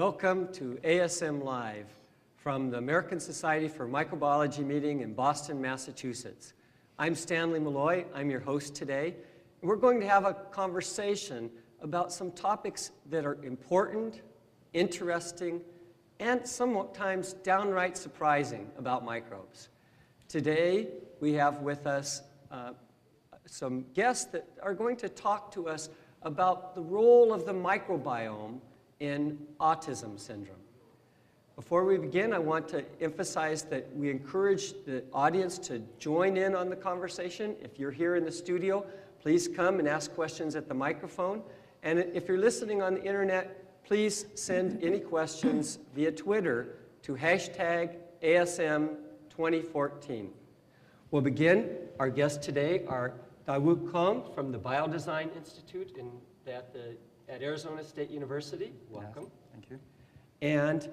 Welcome to ASM Live from the American Society for Microbiology meeting in Boston, Massachusetts. I'm Stanley Malloy. I'm your host today. We're going to have a conversation about some topics that are important, interesting, and sometimes downright surprising about microbes. Today, we have with us some guests that are going to talk to us about the role of the microbiome in autism syndrome. Before we begin, I want to emphasize that we encourage the audience to join in on the conversation. If you're here in the studio, please come and ask questions at the microphone. And if you're listening on the internet, please send any questions via Twitter to hashtag ASM2014. We'll begin. Our guests today are Wook Kang from the Biodesign Institute at Arizona State University. Welcome. Yes, thank you. And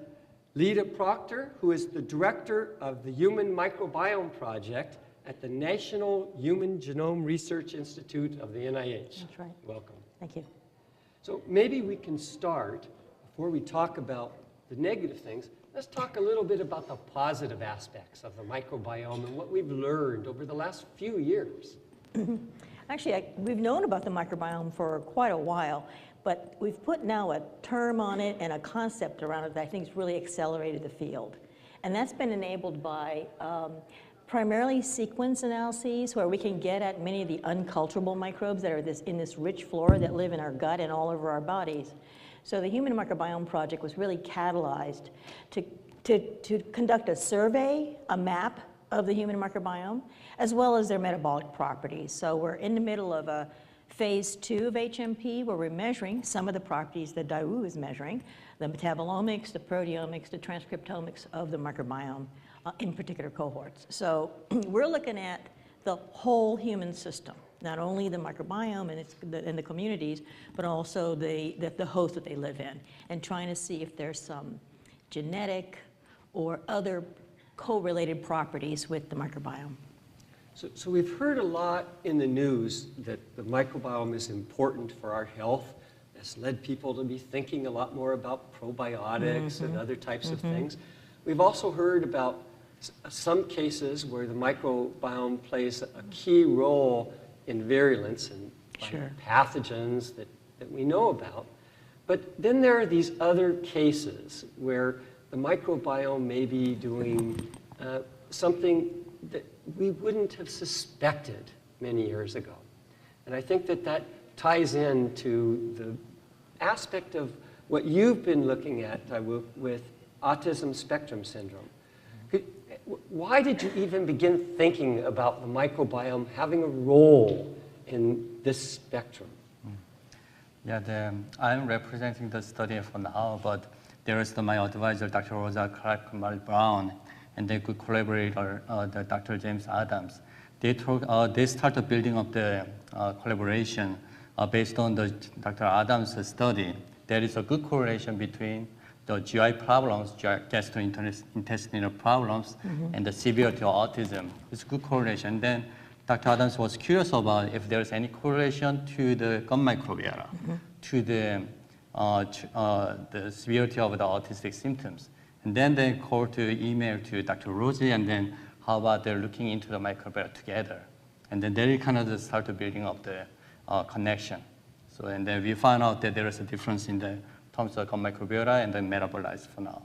Lita Proctor, who is the director of the Human Microbiome Project at the National Human Genome Research Institute of the NIH. That's right. Welcome. Thank you. So maybe we can start, before we talk about the negative things, let's talk a little bit about the positive aspects of the microbiome and what we've learned over the last few years. Actually, we've known about the microbiome for quite a while, but we've put now a term on it and a concept around it that I think has really accelerated the field. And that's been enabled by primarily sequence analyses, where we can get at many of the unculturable microbes that are in this rich flora that live in our gut and all over our bodies. So the Human Microbiome Project was really catalyzed to conduct a survey, a map of the human microbiome, as well as their metabolic properties. So we're in the middle of a phase 2 of HMP, where we're measuring some of the properties that Daewoo is measuring, the metabolomics, the proteomics, the transcriptomics of the microbiome in particular cohorts. So we're looking at the whole human system, not only the microbiome and the communities, but also the host that they live in, and trying to see if there's some genetic or other correlated properties with the microbiome. So we've heard a lot in the news that the microbiome is important for our health. It's led people to be thinking a lot more about probiotics and other types of things. We've also heard about some cases where the microbiome plays a key role in virulence and pathogens that we know about. But then there are these other cases where the microbiome may be doing something that we wouldn't have suspected many years ago. And I think that ties into the aspect of what you've been looking at with autism spectrum syndrome. Why did you even begin thinking about the microbiome having a role in this spectrum? Yeah, I'm representing the study for now, but there is my advisor, Dr. Rosa Clark-Brown, and the good collaborator, the Dr. James Adams. They started building up the collaboration based on the Dr. Adams' study. There is a good correlation between the GI problems, gastrointestinal problems, and the severity of autism. It's a good correlation. Then Dr. Adams was curious about if there's any correlation to the gut microbiota, to the severity of the autistic symptoms. And then they called to email to Dr. Rosie, and then how about they're looking into the microbiota together. And then they kind of started building up the connection. So, and then we found out that there is a difference in the terms of gut microbiota and the metabolites for now.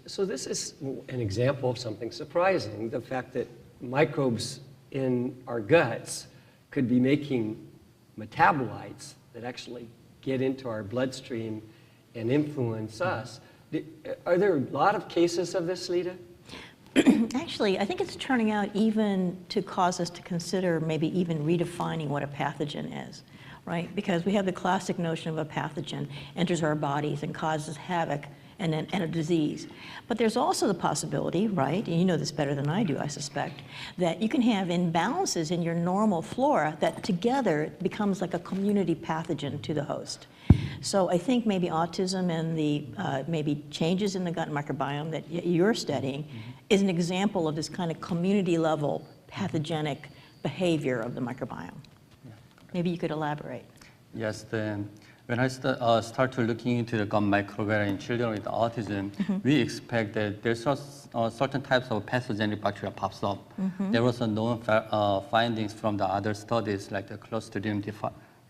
So this is an example of something surprising, the fact that microbes in our guts could be making metabolites that actually get into our bloodstream and influence us. Are there a lot of cases of this, Lita? Actually, I think it's turning out even to cause us to consider maybe even redefining what a pathogen is, right? Because we have the classic notion of a pathogen enters our bodies and causes havoc and a disease. But there's also the possibility, right, and you know this better than I do, I suspect, that you can have imbalances in your normal flora that together becomes like a community pathogen to the host. So I think maybe autism and the maybe changes in the gut microbiome that you're studying is an example of this kind of community level pathogenic behavior of the microbiome. Maybe you could elaborate. Yes, When I start to looking into the gut microbiota in children with autism, we expect that there's certain types of pathogenic bacteria pops up. There was a known findings from the other studies like the Clostridium,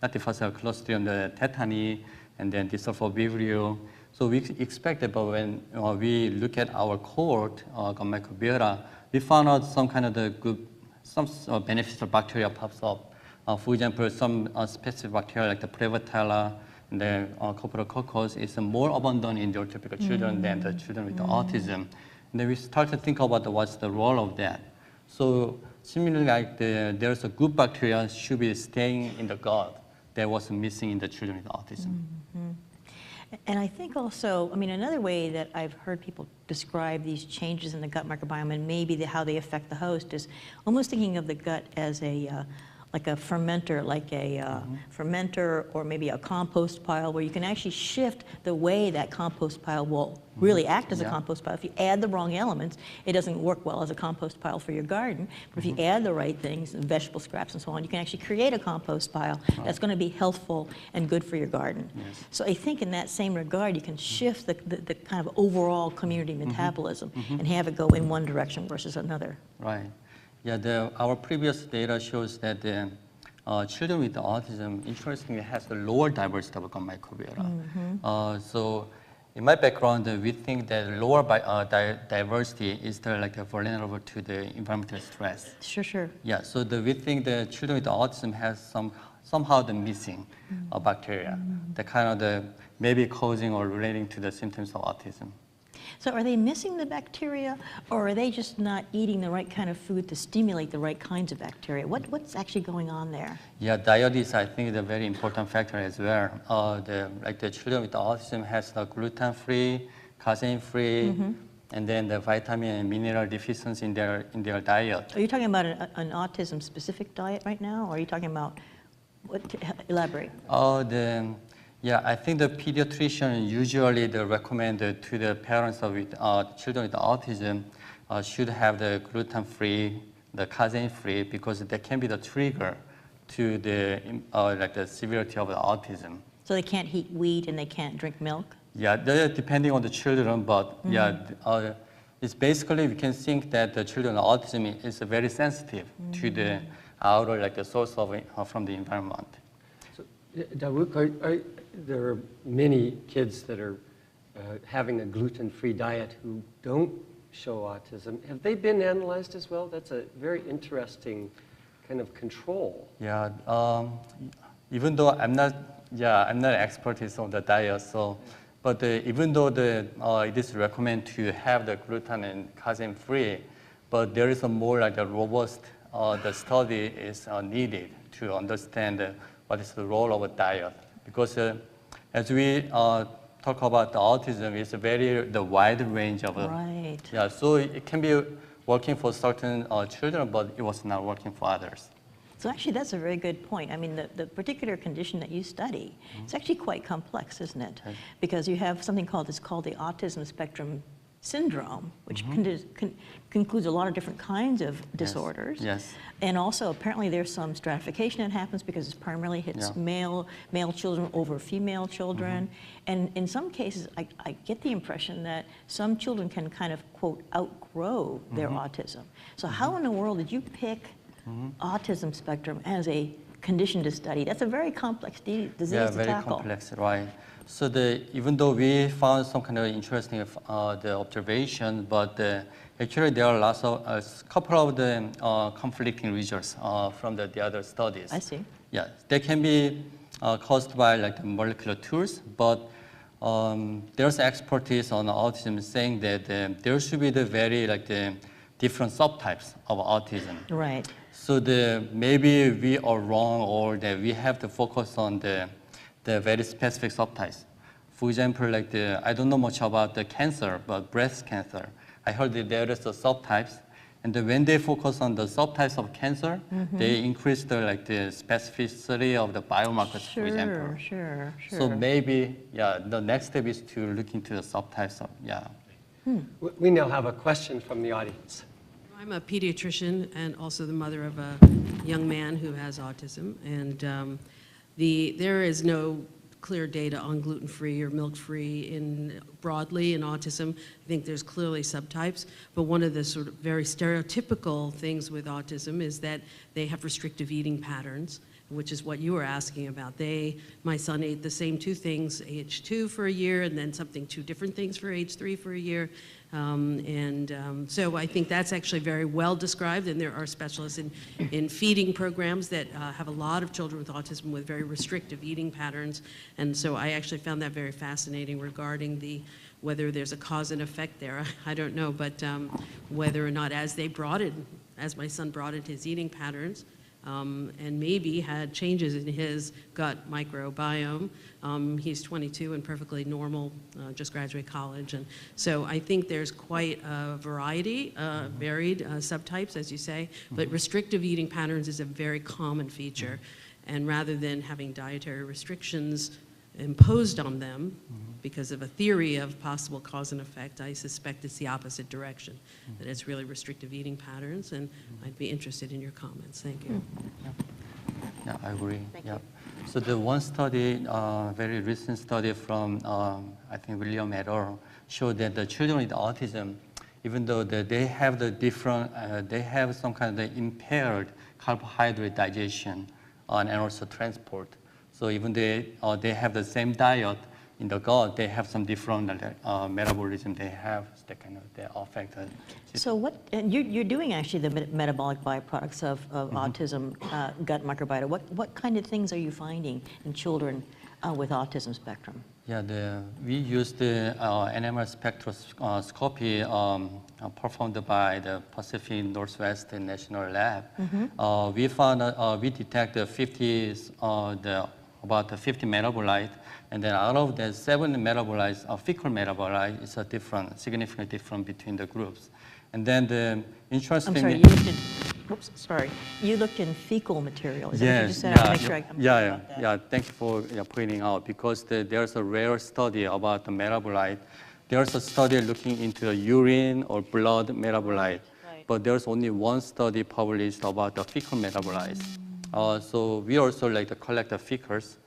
not difficile, Clostridium, the tetani, and then Disulfur vibrio. So we expect that, but when we look at our cohort, gut microbiota, we found out some kind of some beneficial bacteria pops up. For example, some specific bacteria like the Prevotella and the Coprococcus is more abundant in neurotypical children than the children with the autism. And then we start to think about what's the role of that. So similarly, like there's a good bacteria should be staying in the gut that was missing in the children with autism. And I think also, I mean, another way that I've heard people describe these changes in the gut microbiome and maybe how they affect the host is almost thinking of the gut as like a fermenter, fermenter or maybe a compost pile where you can actually shift the way that compost pile will really act as a compost pile. If you add the wrong elements, it doesn't work well as a compost pile for your garden. But if you add the right things, vegetable scraps and so on, you can actually create a compost pile that's going to be healthful and good for your garden. Yes. So I think in that same regard, you can shift the kind of overall community metabolism and have it go in one direction versus another. Right. Yeah, our previous data shows that the children with autism, interestingly, has the lower diversity of gut microbiota. So in my background, we think that lower diversity is vulnerable to the environmental stress. Sure. Yeah, so we think the children with autism has somehow the missing bacteria, the kind of maybe causing or relating to the symptoms of autism. So are they missing the bacteria, or are they just not eating the right kind of food to stimulate the right kinds of bacteria? What's actually going on there? Yeah, diet is, I think, a very important factor as well. The children with autism has the gluten-free, casein-free, and then the vitamin and mineral deficiency in their diet. Are you talking about an autism-specific diet right now, or are you talking about what? Elaborate. Yeah, I think the pediatrician usually recommend to the parents with children with autism should have the gluten-free, the casein-free, because that can be the trigger to the severity of the autism. So they can't eat wheat and they can't drink milk? Yeah, depending on the children, but it's basically we can think that the children with autism is very sensitive to the outer, the source of from the environment. So, Wook, there are many kids that are having a gluten-free diet who don't show autism. Have they been analyzed as well? That's a very interesting kind of control. Yeah, even though I'm not an expert on the diet, but even though it is recommended to have the gluten and casein-free, but there is a more robust the study is needed to understand what is the role of a diet. Because as we talk about the autism, it's a very wide range of right. Yeah, so it can be working for certain children, but it was not working for others. So actually, that's a very good point. I mean, the particular condition that you study, it's actually quite complex, isn't it? Okay. Because you have something called the autism spectrum syndrome, which concludes a lot of different kinds of disorders. Yes. And also, apparently, there's some stratification that happens because it primarily hits male children over female children. And in some cases, I get the impression that some children can kind of, quote, outgrow their autism. So how in the world did you pick autism spectrum as a condition to study? That's a very complex disease to tackle. Yeah, very complex, right. So even though we found some kind of interesting the observation, but actually there are lots of a couple of the conflicting results from the other studies. I see. Yeah, they can be caused by the molecular tools, but there's expertise on autism saying that there should be the very the different subtypes of autism. Right. So maybe we are wrong, or that we have to focus on the very specific subtypes. For example, I don't know much about the cancer, but breast cancer. I heard that there is the subtypes, and when they focus on the subtypes of cancer, they increase the specificity of the biomarkers, for example. Sure. So maybe, the next step is to look into the subtypes of, We now have a question from the audience. I'm a pediatrician and also the mother of a young man who has autism, and there is no clear data on gluten-free or milk-free broadly in autism. I think there's clearly subtypes, but one of the sort of very stereotypical things with autism is that they have restrictive eating patterns, which is what you were asking about. My son ate the same 2 things age 2 for a year, and then 2 different things for age 3 for a year. So I think that's actually very well described, and there are specialists in feeding programs that have a lot of children with autism with very restrictive eating patterns. And so I actually found that very fascinating regarding whether there's a cause and effect there. I don't know, but whether or not as my son broadened his eating patterns, and maybe had changes in his gut microbiome. He's 22 and perfectly normal, just graduated college. And so I think there's quite a variety, varied subtypes, as you say, but restrictive eating patterns is a very common feature. And rather than having dietary restrictions imposed on them because of a theory of possible cause and effect, I suspect it's the opposite direction, that it's really restrictive eating patterns, and I'd be interested in your comments. Thank you. Yeah, I agree. Thank yeah. you. So the one study, very recent study from, I think, William et al., showed that the children with autism, even though they have they have some kind of impaired carbohydrate digestion and also transport. So even they have the same diet in the gut, they have some different metabolism they have that kind of they affect. So you're doing actually the metabolic byproducts of autism gut microbiota. What kind of things are you finding in children with autism spectrum? Yeah, we use the NMR spectroscopy performed by the Pacific Northwest National Lab. We found we detect about 50 metabolites, and then out of the 7 metabolites, fecal metabolite is significantly different between the groups. And then the interesting. I'm sorry, you looked in. Oops, sorry. You looked in fecal material. Is that what you just said? I want to make sure I'm clear about that. Yeah. Thank you for pointing out, because there's a rare study about the metabolite. There's a study looking into the urine or blood metabolite, but there's only one study published about the fecal metabolites. So we also collect the feces,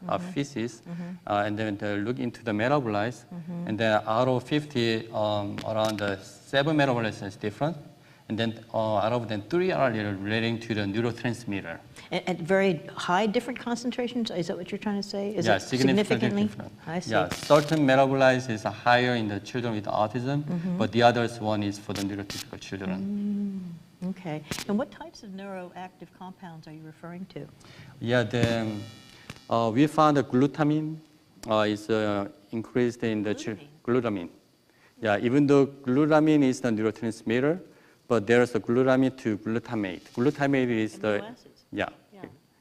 and then look into the metabolites, and then out of 50, around 7 metabolites is different, and then out of them 3 are relating to the neurotransmitter. At very high different concentrations? Is that what you're trying to say? Is Yeah, it significantly different. I see. Yeah, certain metabolites is higher in the children with autism, but the others one is for the neurotypical children. Okay. And what types of neuroactive compounds are you referring to? Yeah, we found that glutamine is increased in the glutamine. Yeah, even though glutamine is the neurotransmitter, but there's a glutamine to glutamate. Glutamate is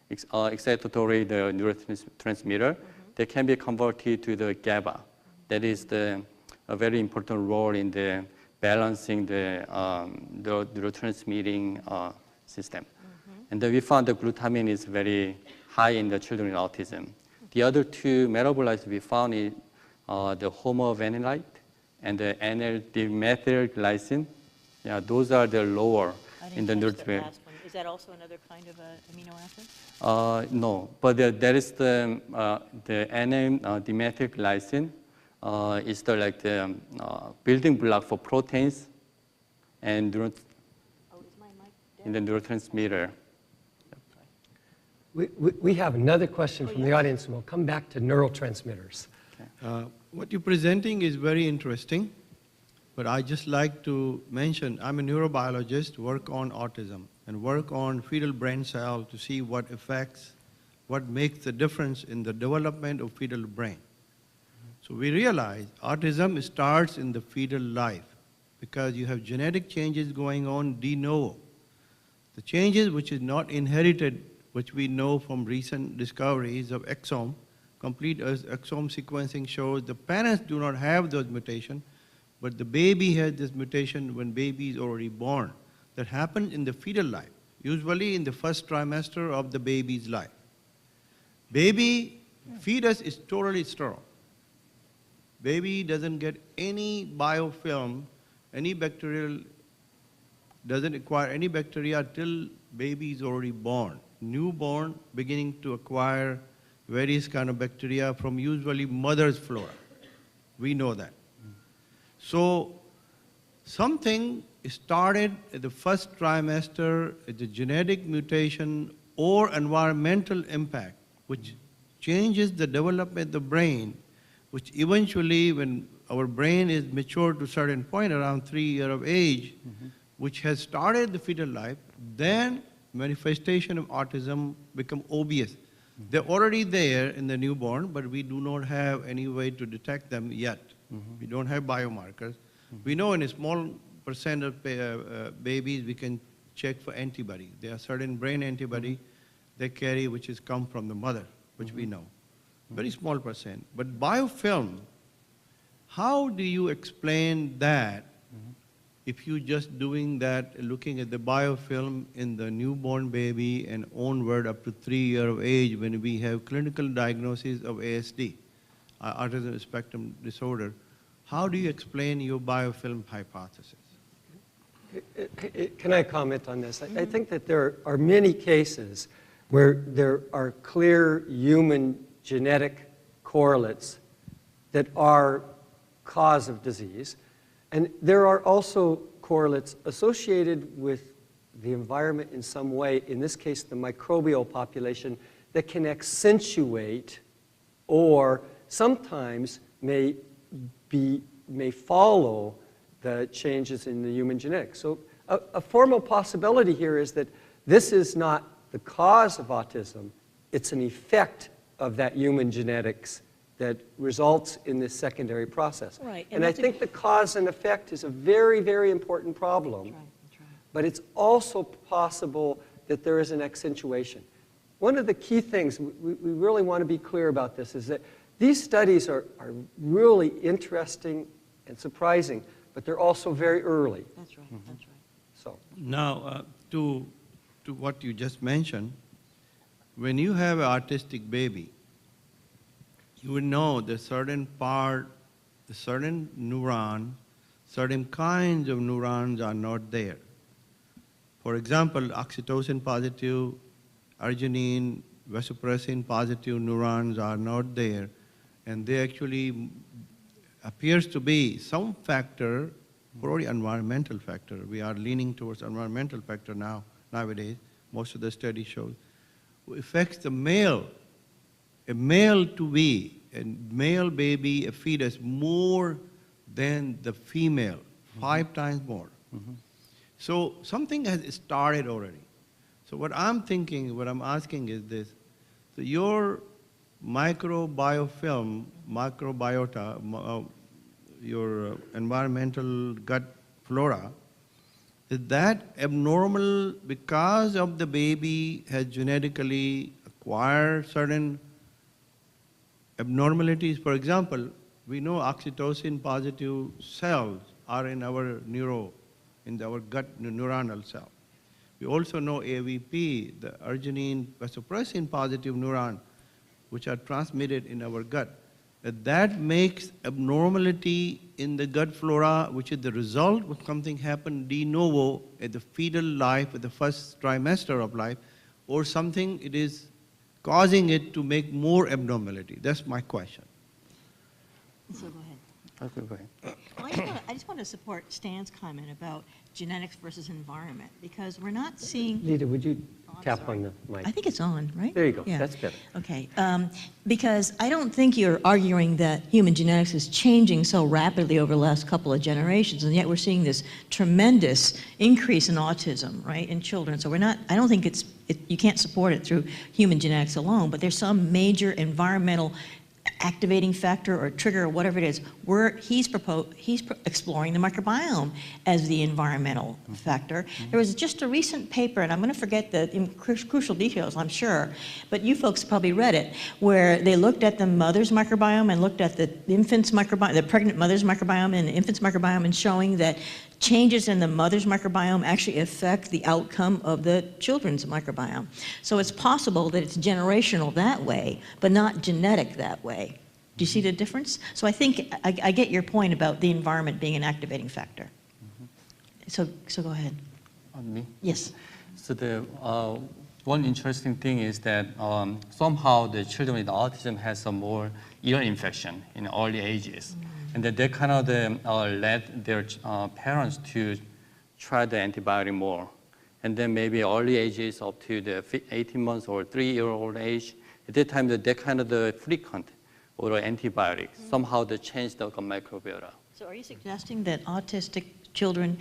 excitatory the neurotransmitter that can be converted to the GABA. That is a very important role in the balancing the neurotransmitting system. And then we found that glutamine is very high in the children with autism. The other 2 metabolites we found is the homovanillite and the N,L-dimethylglycine. Yeah, those are the lower in the neurotransmitter. Is that also another kind of amino acid? No, but there is the N,L-dimethylglycine. Is the building block for proteins and in the neurotransmitter. We have another question from the audience, and we'll come back to neurotransmitters. What you're presenting is very interesting, but I just like to mention I'm a neurobiologist, work on autism, and work on fetal brain cell to see what makes the difference in the development of fetal brain. So we realize autism starts in the fetal life because you have genetic changes going on de novo. The changes which is not inherited, which we know from recent discoveries of exome, complete exome sequencing shows the parents do not have those mutations, but the baby has this mutation when baby is already born. That happens in the fetal life, usually in the first trimester of the baby's life. Fetus is totally sterile. Baby doesn't get any biofilm, doesn't acquire any bacteria till baby is already born. Newborn beginning to acquire various kind of bacteria from usually mother's flora. We know that. So something started at the first trimester, the genetic mutation or environmental impact, which changes the development of the brain, which eventually, when our brain is mature to a certain point, around 3 years of age, which has started the fetal life, then manifestation of autism become obvious. They're already there in the newborn, but we do not have any way to detect them yet. We don't have biomarkers. We know in a small percent of babies we can check for antibody. There are certain brain antibody they carry which is come from the mother, which we know. Very small percent. But biofilm, how do you explain that if you just doing that, looking at the biofilm in the newborn baby and onward up to 3 years of age when we have clinical diagnosis of ASD, autism spectrum disorder, how do you explain your biofilm hypothesis? Can I comment on this? I think that there are many cases where there are clear human genetic correlates that are cause of disease. And there are also correlates associated with the environment in some way, in this case the microbial population, that can accentuate or sometimes may follow the changes in the human genetics. So a formal possibility here is that this is not the cause of autism, it's an effect of that human genetics that results in this secondary process. Right, and I think the cause and effect is a very, very important problem. That's right. But it's also possible that there is an accentuation. One of the key things, we really want to be clear about this, is that these studies are really interesting and surprising, but they're also very early. That's right, that's right. So, Now, to what you just mentioned, when you have an autistic baby, you would know that certain neuron, certain kinds of neurons are not there. For example, oxytocin positive, arginine, vasopressin positive neurons are not there, and they actually appears to be some factor, probably environmental factor. We are leaning towards environmental factor nowadays. Most of the studies show affects the male. A male to be, a male baby, a fetus, more than the female, 5 times more. So something has started already. So what I'm thinking, what I'm asking is this. So your microbiofilm, microbiota, your environmental gut flora, is that abnormal because of the baby has genetically acquired certain abnormalities? For example, we know oxytocin positive cells are in our our gut neuronal cell. We also know AVP, the arginine vasopressin positive neuron, which are transmitted in our gut. That makes abnormality in the gut flora, which is the result of something happened de novo at the fetal life, at the first trimester of life, or something it is causing it to make more abnormality. That's my question. So go ahead. Okay, go ahead. Well, I just want to support Stan's comment about genetics versus environment, because we're not seeing... Lita, would you I'm tap sorry. on the mic? I think it's on, right? There you go. Yeah. That's better. Okay. Because I don't think you're arguing that human genetics is changing so rapidly over the last couple of generations, and yet we're seeing this tremendous increase in autism, right, in children. So we're not, I don't think you can't support it through human genetics alone, but there's some major environmental activating factor or trigger or whatever it is, he's exploring the microbiome as the environmental factor. There was just a recent paper, and I'm going to forget the crucial details, I'm sure, but you folks probably read it, where they looked at the mother's microbiome and looked at the infant's microbiome, the pregnant mother's microbiome and the infant's microbiome, and showing that changes in the mother's microbiome actually affect the outcome of the children's microbiome. So it's possible that it's generational that way, but not genetic that way. Do you see the difference? So I think I get your point about the environment being an activating factor. So go ahead. On me? Yes. So one interesting thing is that somehow the children with autism has a more ear infection in early ages. And that they kind of led their parents to try the antibiotic more. And then maybe early ages up to the 18 months or 3-year-old age, at that time they kind of frequent or antibiotics. Somehow they changed the microbiota. So are you suggesting that autistic children,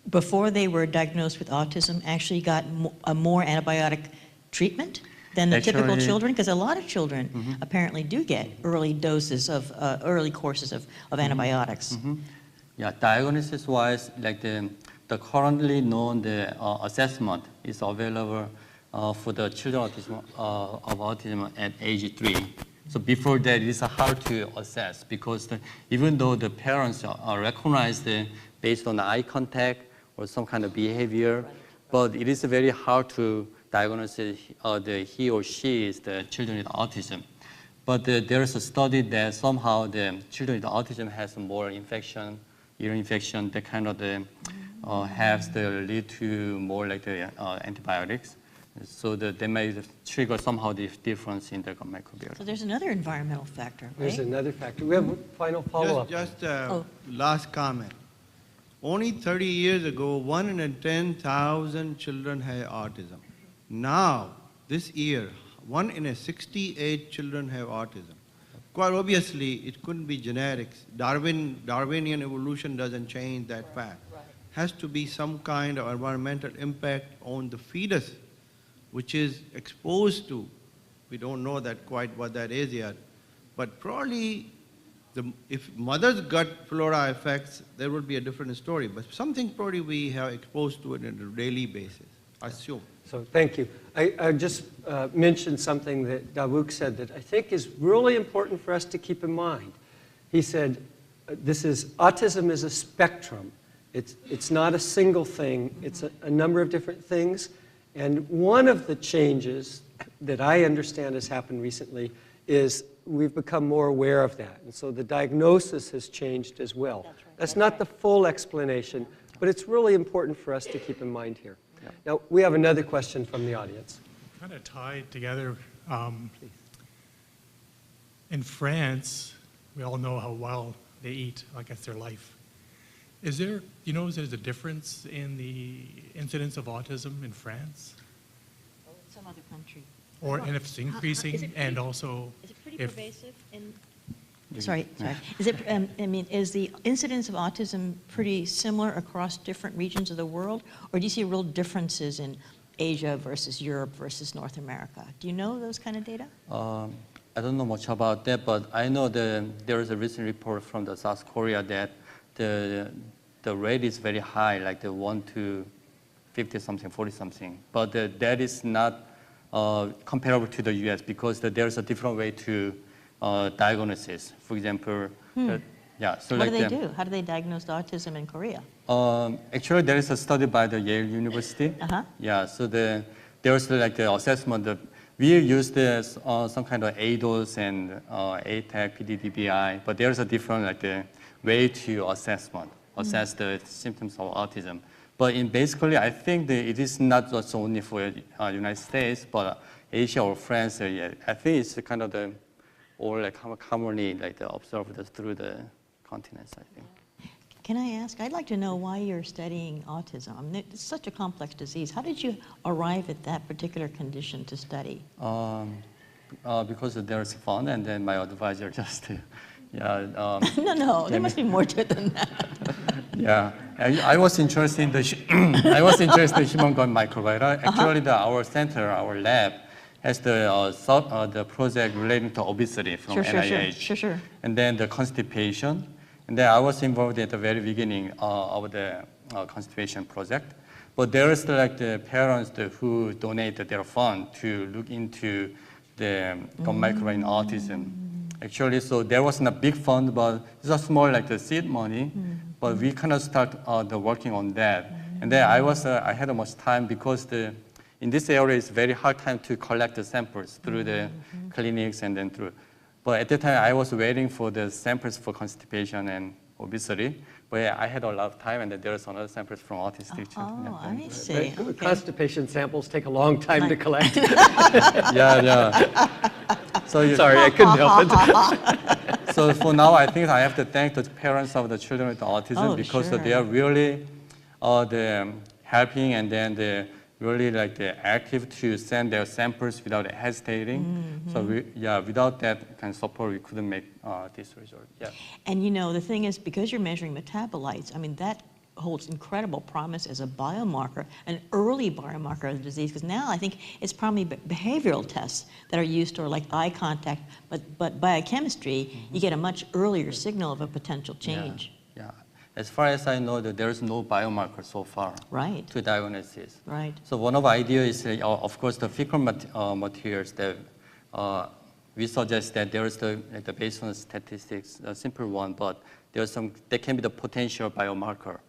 before they were diagnosed with autism, actually got a more antibiotic treatment than the typical children? Because a lot of children apparently do get early doses of, early courses of antibiotics. Yeah, diagnosis-wise, like the currently known assessment is available for the children of autism at age 3. So before that, it is hard to assess because even though the parents recognize based on the eye contact or some kind of behavior, but it is very hard to diagnose he or she is the children with autism. But there is a study that somehow the children with autism has more infection, ear infection, that kind of has lead to more like the antibiotics. So they may trigger somehow the difference in the microbiota. So there's another environmental factor, right? There's another factor. We have a final follow-up. Just last comment. Only 30 years ago, 1 in 10,000 children had autism. Now, this year, 1 in 68 children have autism. Quite obviously, it couldn't be genetics. Darwinian evolution doesn't change that fact. Has to be some kind of environmental impact on the fetus, which is exposed to, we don't know that quite what that is yet, but probably if mother's gut flora affects, there will be a different story, but something probably we have exposed to it on a daily basis, I assume. So thank you. I just mentioned something that Wook said that I think is really important for us to keep in mind. He said, autism is a spectrum. It's not a single thing, it's a number of different things. And one of the changes that I understand has happened recently is we've become more aware of that. And so the diagnosis has changed as well. That's right. That's not the full explanation, but it's really important for us to keep in mind here. Yeah. Now, we have another question from the audience. Kind of tied together. In France, we all know how well they eat, like it's their life. Is there, there's a difference in the incidence of autism in France? Or in some other country. And if it's increasing, and also Is it pretty if... pervasive in... Sorry. Is it, is the incidence of autism pretty similar across different regions of the world? Or do you see real differences in Asia versus Europe versus North America? Do you know those kind of data? I don't know much about that, but I know there is a recent report from the South Korea that the rate is very high, like the 1 to 50-something, 40-something. But that is not comparable to the US because there's a different way to diagnosis. For example, yeah. So what like do they do? How do they diagnose autism in Korea? Actually, there is a study by the Yale University. Yeah. So there's like the assessment. We use some kind of ADOS and ATAC, PDDBI, but there's a different like way to assess the symptoms of autism. But basically, I think it is not just only for United States, but Asia or France. I think it's kind of commonly observed through the continents, I think. Can I ask, I'd like to know why you're studying autism. I mean, it's such a complex disease. How did you arrive at that particular condition to study? Because there's fun, and then my advisor just, yeah. No, there must be more to it than that. Yeah, I was interested in the human gut microbiota. Actually, our center, our lab, has the project relating to obesity from NIH. Sure. And then the constipation. And then I was involved at the very beginning of the constipation project. But there is the parents who donated their fund to look into the gut microbiome in autism. Actually, so there wasn't a big fund, but it's just more like the seed money. But we kind of start working on that. And then I had much time because in this area it's very hard time to collect the samples through the clinics and then through. But at the time I was waiting for the samples for constipation, and obesity. But yeah, I had a lot of time, and then there's another samples from autistic children. Oh, I see. Right? Okay. Constipation samples take a long time to collect. Yeah. So Sorry, I couldn't help it. So for now, I think I have to thank the parents of the children with autism Oh, because sure. they are really helping, and then they really they're active to send their samples without hesitating. Mm-hmm. So without that kind of support, we couldn't make this result. Yeah. And you know, the thing is, because you're measuring metabolites, I mean, that holds incredible promise as a biomarker, an early biomarker of the disease, because now I think it's probably behavioral tests that are used, or like eye contact, but biochemistry, you get a much earlier signal of a potential change. Yeah. As far as I know, there is no biomarker so far Right. to diagnosis. Right. So one of the ideas is, of course, the fecal materials that we suggest that there is the based on statistics, a simple one, but there can be the potential biomarker.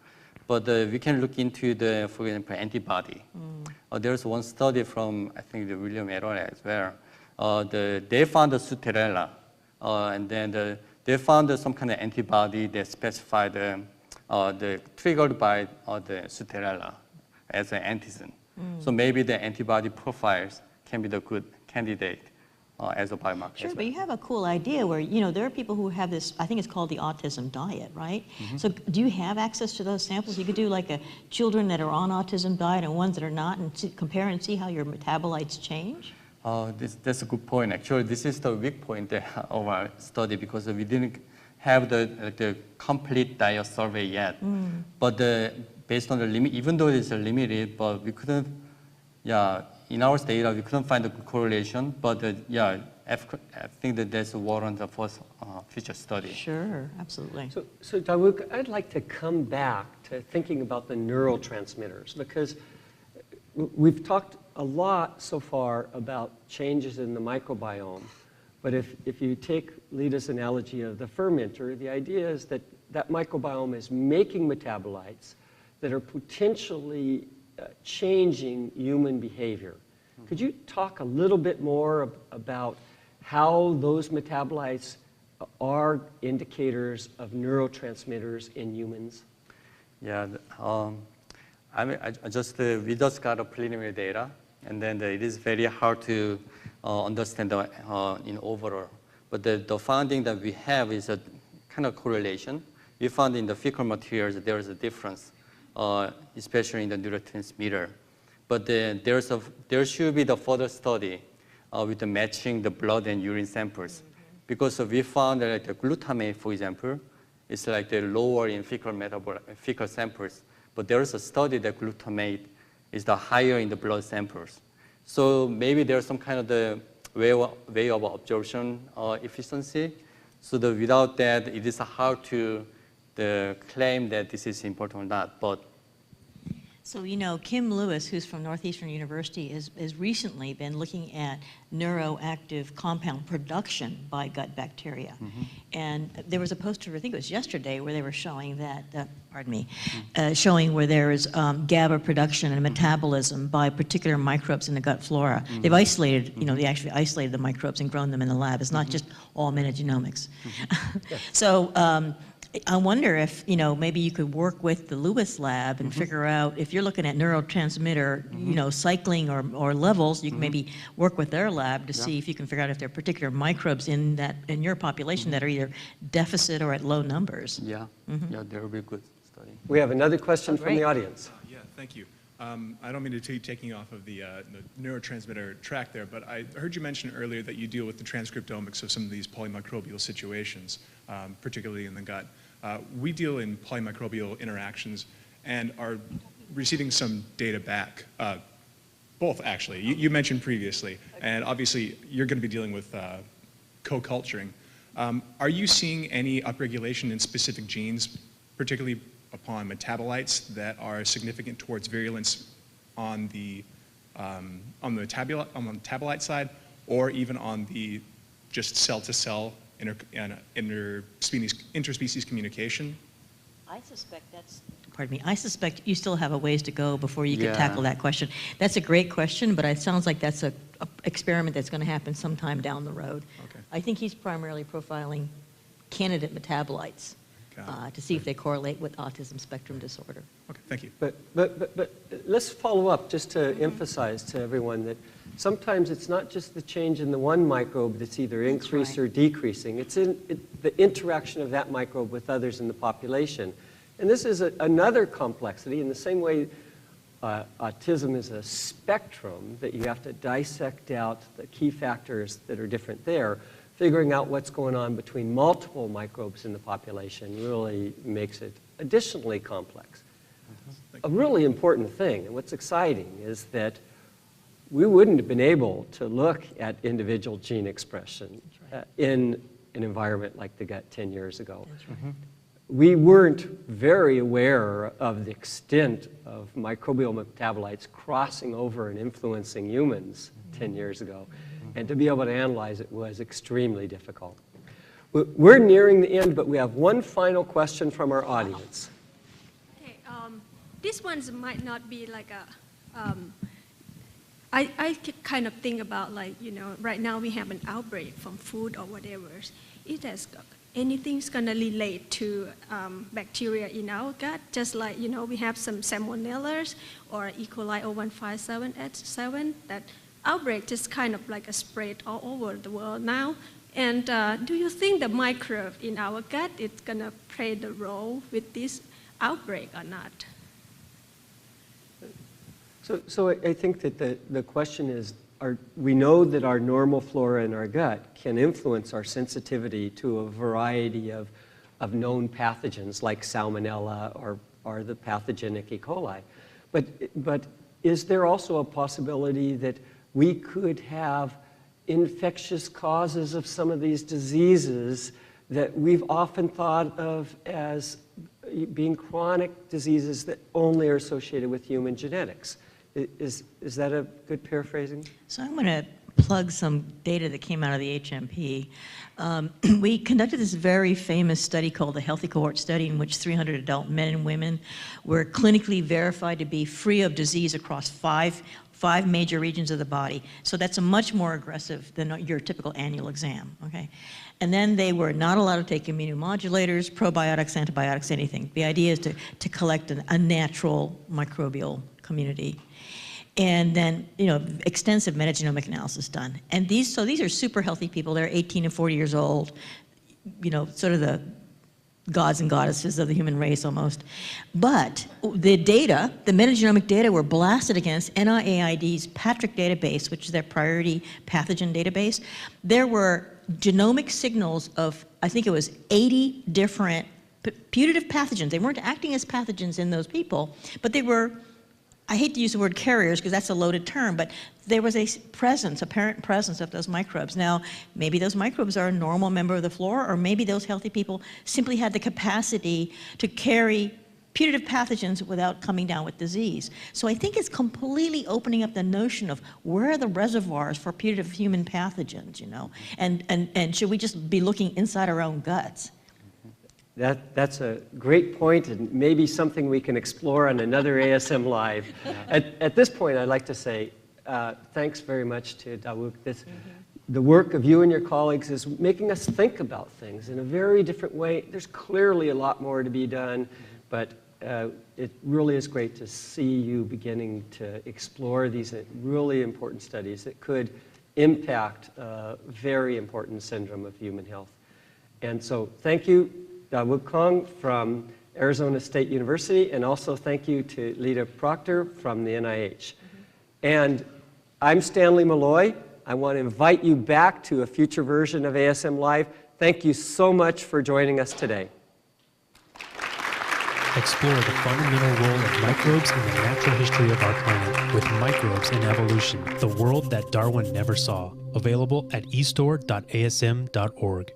But we can look into for example, antibody. There's one study from, I think, the William et al. As well. They found the Suterella, and then they found some kind of antibody that specified triggered by the Suterella as an antigen. So maybe the antibody profiles can be the good candidate as a biomarker. Sure, as but well. you have a cool idea where, you know, there are people who have this, I think it's called the autism diet, right? So do you have access to those samples? You could do like children that are on autism diet and ones that are not, and compare and see how your metabolites change? That's a good point. Actually, this is the weak point of our study because we didn't have the complete diet survey yet. But based on the limit, even though it's limited, but we couldn't, in our data, we couldn't find a good correlation. But I think that there's a warrant for future study. Sure, absolutely. So Wook, I'd like to come back to thinking about the neurotransmitters, because we've talked a lot so far about changes in the microbiome. But if you take Lita's analogy of the fermenter, the idea is that that microbiome is making metabolites that are potentially changing human behavior. Could you talk a little bit more about how those metabolites are indicators of neurotransmitters in humans? Yeah, we just got a preliminary data, and then it is very hard to understand in overall. But the finding that we have is a kind of correlation. We found in the fecal materials that there is a difference, especially in the neurotransmitter. But there should be the further study with the matching the blood and urine samples. Because we found that the glutamate, for example, is the lower in fecal samples. But there is a study that glutamate is the higher in the blood samples. So maybe there's some kind of the way of absorption efficiency. So without that, it is hard to claim that this is important or not. But So, you know, Kim Lewis, who's from Northeastern University, has recently been looking at neuroactive compound production by gut bacteria. And there was a poster, I think it was yesterday, where they were showing that, showing where there is GABA production and metabolism by particular microbes in the gut flora. They've isolated, you know, they actually isolated the microbes and grown them in the lab. It's not just all metagenomics. So, I wonder if, you know, maybe you could work with the Lewis lab and figure out, if you're looking at neurotransmitter, you know, cycling or levels, you can maybe work with their lab to see if you can figure out if there are particular microbes in your population that are either deficit or at low numbers. yeah, there will be a good study. We have another question Oh, from the great. audience. Yeah, thank you. I don't mean to take taking off of the neurotransmitter track there, but I heard you mention earlier that you deal with the transcriptomics of some of these polymicrobial situations, particularly in the gut. We deal in polymicrobial interactions and are receiving some data back, both actually. You mentioned previously, and obviously you're going to be dealing with co-culturing. Are you seeing any upregulation in specific genes, particularly upon metabolites that are significant towards virulence on the metabolite side, or even on the just cell-to-cell interspecies communication? I suspect I suspect you still have a ways to go before you can tackle that question. That's a great question, but it sounds like that's a experiment that's going to happen sometime down the road. Okay. I think he's primarily profiling candidate metabolites. to see if they correlate with autism spectrum disorder. Okay, thank you. But let's follow up just to emphasize to everyone that sometimes it's not just the change in the one microbe that's either increased or decreasing. It's in the interaction of that microbe with others in the population. And this is another complexity in the same way autism is a spectrum that you have to dissect out the key factors that are different there. Figuring out what's going on between multiple microbes in the population really makes it additionally complex. A really important thing, and what's exciting, is that we wouldn't have been able to look at individual gene expression in an environment like the gut 10 years ago. We weren't very aware of the extent of microbial metabolites crossing over and influencing humans 10 years ago. And to be able to analyze it was extremely difficult. We're nearing the end, but we have one final question from our audience. Okay, this one might not be like a, I kind of think about like, you know, right now we have an outbreak from food or whatever. It has anything's gonna relate to bacteria in our gut, just like, you know, we have some salmonellas or E. coli 0157H7 that outbreak just kind of like a spread all over the world now. And do you think the microbe in our gut is gonna play the role with this outbreak or not? So I think that the question is, we know that our normal flora in our gut can influence our sensitivity to a variety of known pathogens like salmonella or the pathogenic E. coli. But is there also a possibility that we could have infectious causes of some of these diseases that we've often thought of as being chronic diseases that only are associated with human genetics? Is that a good paraphrasing? So I'm going to plug some data that came out of the HMP. We conducted this very famous study called the Healthy Cohort Study, in which 300 adult men and women were clinically verified to be free of disease across five major regions of the body. So that's a much more aggressive than your typical annual exam, okay? And then they were not allowed to take immunomodulators, probiotics, antibiotics, anything. The idea is to collect a natural microbial community. And then, you know, extensive metagenomic analysis done. And these are super healthy people. They're 18 and 40 years old, you know, sort of the gods and goddesses of the human race almost. But the data, the metagenomic data, were blasted against NIAID's Patrick database, which is their priority pathogen database. There were genomic signals of, I think it was 80 different putative pathogens. They weren't acting as pathogens in those people, but they were, I hate to use the word carriers because that's a loaded term, but there was a presence, apparent presence of those microbes. Now, maybe those microbes are a normal member of the flora, or maybe those healthy people simply had the capacity to carry putative pathogens without coming down with disease. So I think it's completely opening up the notion of where are the reservoirs for putative human pathogens, you know? And should we just be looking inside our own guts? That's a great point, and maybe something we can explore on another ASM Live. At this point, I'd like to say thanks very much to Wook. The work of you and your colleagues is making us think about things in a very different way. There's clearly a lot more to be done, but it really is great to see you beginning to explore these really important studies that could impact a very important syndrome of human health. And so thank you, Wook Kang from Arizona State University, and also thank you to Lita Proctor from the NIH. And I'm Stanley Malloy. I want to invite you back to a future version of ASM Live. Thank you so much for joining us today. Explore the fundamental role of microbes in the natural history of our planet with Microbes in Evolution, the world that Darwin never saw. Available at estore.asm.org.